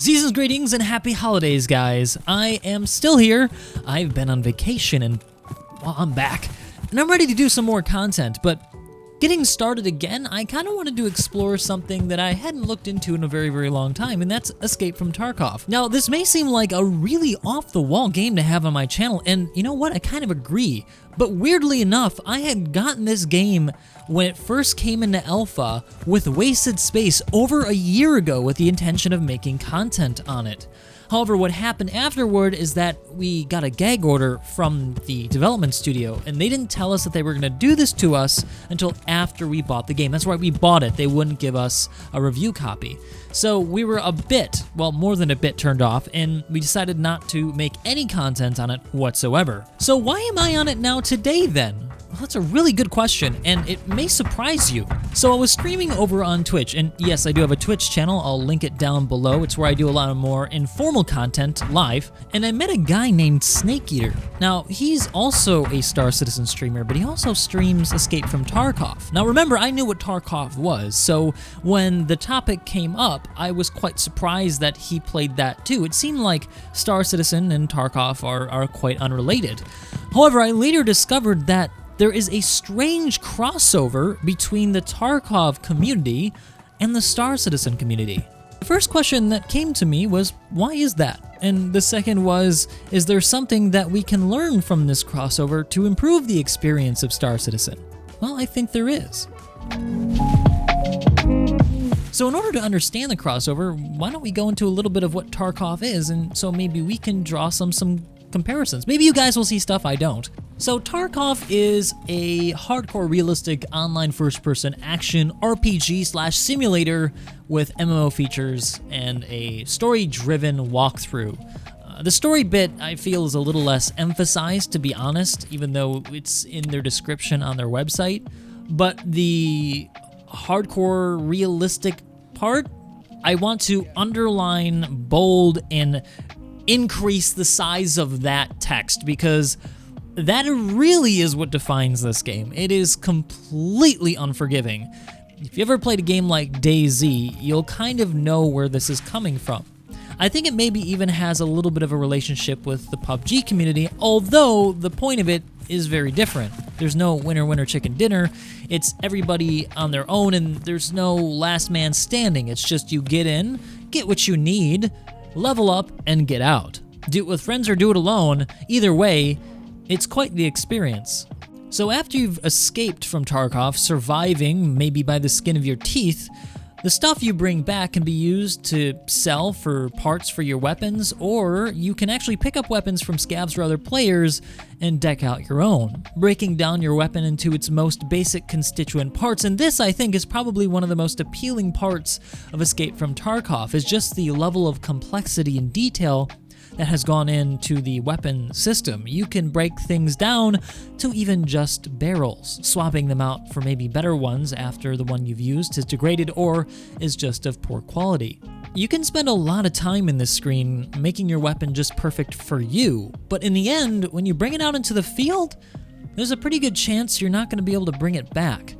Season's greetings and happy holidays, guys. I am still here. I've been on vacation and, well, I'm back. And I'm ready to do some more content, but getting started again, I kind of wanted to explore something that I hadn't looked into in a very, very long time, and that's Escape from Tarkov. Now, this may seem like a really off-the-wall game to have on my channel, and you know what? I kind of agree. But weirdly enough, I had gotten this game when it first came into alpha with Wasted Space over a year ago with the intention of making content on it. However, what happened afterward is that we got a gag order from the development studio, and they didn't tell us that they were going to do this to us until after we bought the game. That's why we bought it. They wouldn't give us a review copy. So we were a bit, well, more than a bit turned off, and we decided not to make any content on it whatsoever. So why am I on it now today then? Well, that's a really good question, and it may surprise you. So I was streaming over on Twitch, and yes, I do have a Twitch channel. I'll link it down below. It's where I do a lot of more informal content live, and I met a guy named Snake Eater. Now, he's also a Star Citizen streamer, but he also streams Escape from Tarkov. Now, remember, I knew what Tarkov was, so when the topic came up, I was quite surprised that he played that too. It seemed like Star Citizen and Tarkov are quite unrelated. However, I later discovered that there is a strange crossover between the Tarkov community and the Star Citizen community. The first question that came to me was, why is that? And the second was, is there something that we can learn from this crossover to improve the experience of Star Citizen? Well, I think there is. So in order to understand the crossover, why don't we go into a little bit of what Tarkov is, and so maybe we can draw some comparisons. Maybe you guys will see stuff I don't. So Tarkov is a hardcore realistic online first-person action RPG/simulator with MMO features and a story-driven walkthrough. The story bit, I feel, is a little less emphasized, to be honest, even though it's in their description on their website. But the hardcore realistic part, I want to underline, bold, and increase the size of that text, because that really is what defines this game. It is completely unforgiving. If you ever played a game like DayZ, you'll kind of know where this is coming from. I think it maybe even has a little bit of a relationship with the PUBG community, although the point of it is very different. There's no winner, chicken dinner. It's everybody on their own, and there's no last man standing. It's just you get in, get what you need, level up, and get out. Do it with friends or do it alone. Either way, it's quite the experience. So after you've escaped from Tarkov, surviving maybe by the skin of your teeth, the stuff you bring back can be used to sell for parts for your weapons, or you can actually pick up weapons from scavs or other players and deck out your own, breaking down your weapon into its most basic constituent parts. And this, I think, is probably one of the most appealing parts of Escape from Tarkov, is just the level of complexity and detail that has gone into the weapon system. You can break things down to even just barrels, swapping them out for maybe better ones after the one you've used is degraded or is just of poor quality. You can spend a lot of time in this screen making your weapon just perfect for you, but in the end, when you bring it out into the field, there's a pretty good chance you're not going to be able to bring it back.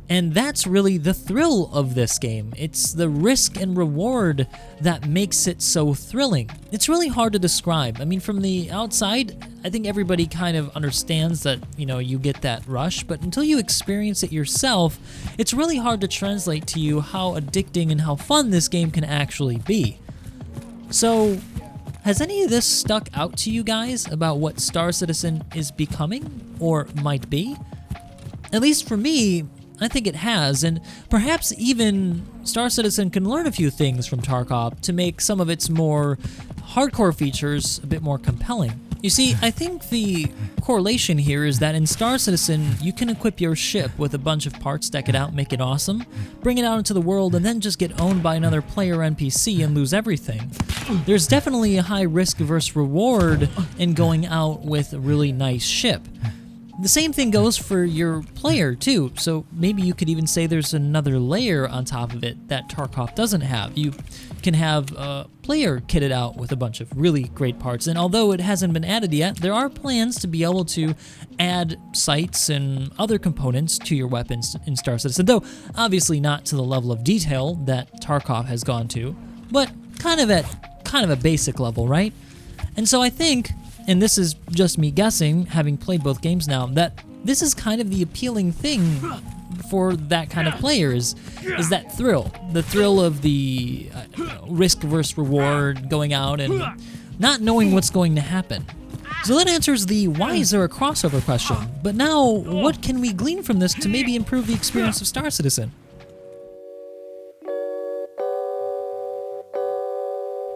And that's really the thrill of this game. It's the risk and reward that makes it so thrilling. It's really hard to describe. I mean, from the outside, I think everybody kind of understands that, you get that rush, but until you experience it yourself, it's really hard to translate to you how addicting and how fun this game can actually be. So, has any of this stuck out to you guys about what Star Citizen is becoming, or might be? At least for me, I think it has, and perhaps even Star Citizen can learn a few things from Tarkov to make some of its more hardcore features a bit more compelling. You see, I think the correlation here is that in Star Citizen, you can equip your ship with a bunch of parts, deck it out, make it awesome, bring it out into the world, and then just get owned by another player NPC and lose everything. There's definitely a high risk versus reward in going out with a really nice ship. The same thing goes for your player too, so maybe you could even say there's another layer on top of it that Tarkov doesn't have. You can have a player kitted out with a bunch of really great parts, and although it hasn't been added yet, there are plans to be able to add sights and other components to your weapons in Star Citizen, though obviously not to the level of detail that Tarkov has gone to, but kind of a basic level, right? And so I think, and this is just me guessing, having played both games now, that this is kind of the appealing thing for that kind of players, is that thrill. The thrill of the risk versus reward, going out and not knowing what's going to happen. So that answers the why is there a crossover question. But now, what can we glean from this to maybe improve the experience of Star Citizen?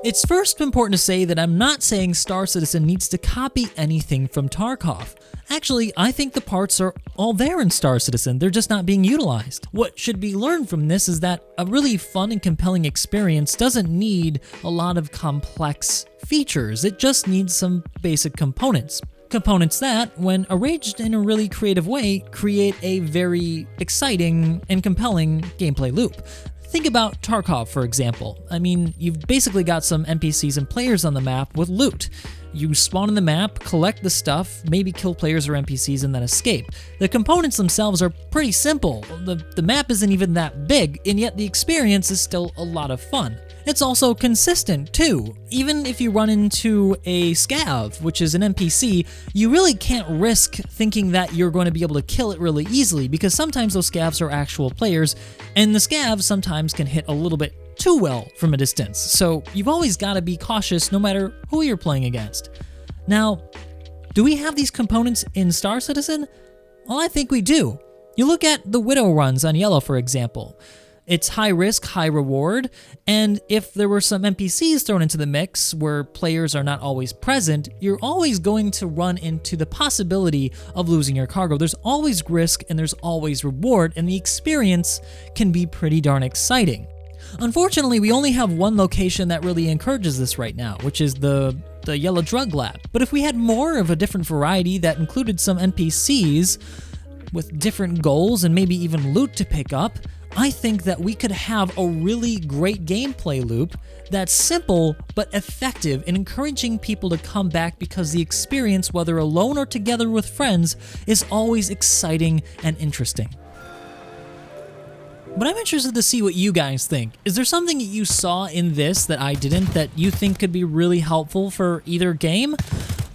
It's first important to say that I'm not saying Star Citizen needs to copy anything from Tarkov. Actually, I think the parts are all there in Star Citizen, they're just not being utilized. What should be learned from this is that a really fun and compelling experience doesn't need a lot of complex features, it just needs some basic components. Components that, when arranged in a really creative way, create a very exciting and compelling gameplay loop. Think about Tarkov, for example. I mean, you've basically got some NPCs and players on the map with loot. You spawn in the map, collect the stuff, maybe kill players or NPCs, and then escape. The components themselves are pretty simple. The map isn't even that big, and yet the experience is still a lot of fun. It's also consistent, too. Even if you run into a scav, which is an NPC, you really can't risk thinking that you're going to be able to kill it really easily, because sometimes those scavs are actual players, and the scavs sometimes can hit a little bit too well from a distance. So you've always got to be cautious no matter who you're playing against. Now, do we have these components in Star Citizen? Well, I think we do. You look at the Widow runs on Yellow, for example. It's high risk, high reward, and if there were some NPCs thrown into the mix where players are not always present, you're always going to run into the possibility of losing your cargo. There's always risk and there's always reward, and the experience can be pretty darn exciting. Unfortunately, we only have one location that really encourages this right now, which is the Yellow Drug Lab. But if we had more of a different variety that included some NPCs with different goals and maybe even loot to pick up, I think that we could have a really great gameplay loop that's simple but effective in encouraging people to come back, because the experience, whether alone or together with friends, is always exciting and interesting. But I'm interested to see what you guys think. Is there something that you saw in this that I didn't that you think could be really helpful for either game?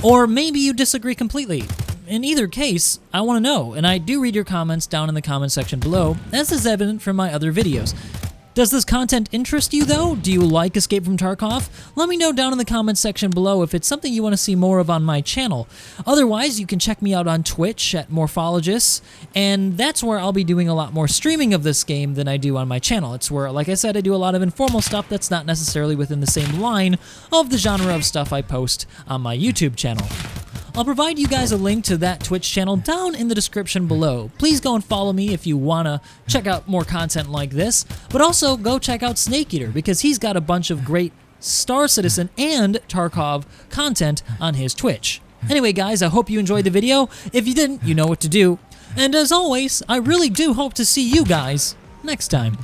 Or maybe you disagree completely. In either case, I want to know, and I do read your comments down in the comment section below, as is evident from my other videos. Does this content interest you though? Do you like Escape from Tarkov? Let me know down in the comments section below if it's something you want to see more of on my channel. Otherwise, you can check me out on Twitch at Morphologists, and that's where I'll be doing a lot more streaming of this game than I do on my channel. It's where, like I said, I do a lot of informal stuff that's not necessarily within the same line of the genre of stuff I post on my YouTube channel. I'll provide you guys a link to that Twitch channel down in the description below. Please go and follow me if you want to check out more content like this, but also go check out Snake Eater, because he's got a bunch of great Star Citizen and Tarkov content on his Twitch. Anyway guys, I hope you enjoyed the video. If you didn't, you know what to do. And as always, I really do hope to see you guys next time.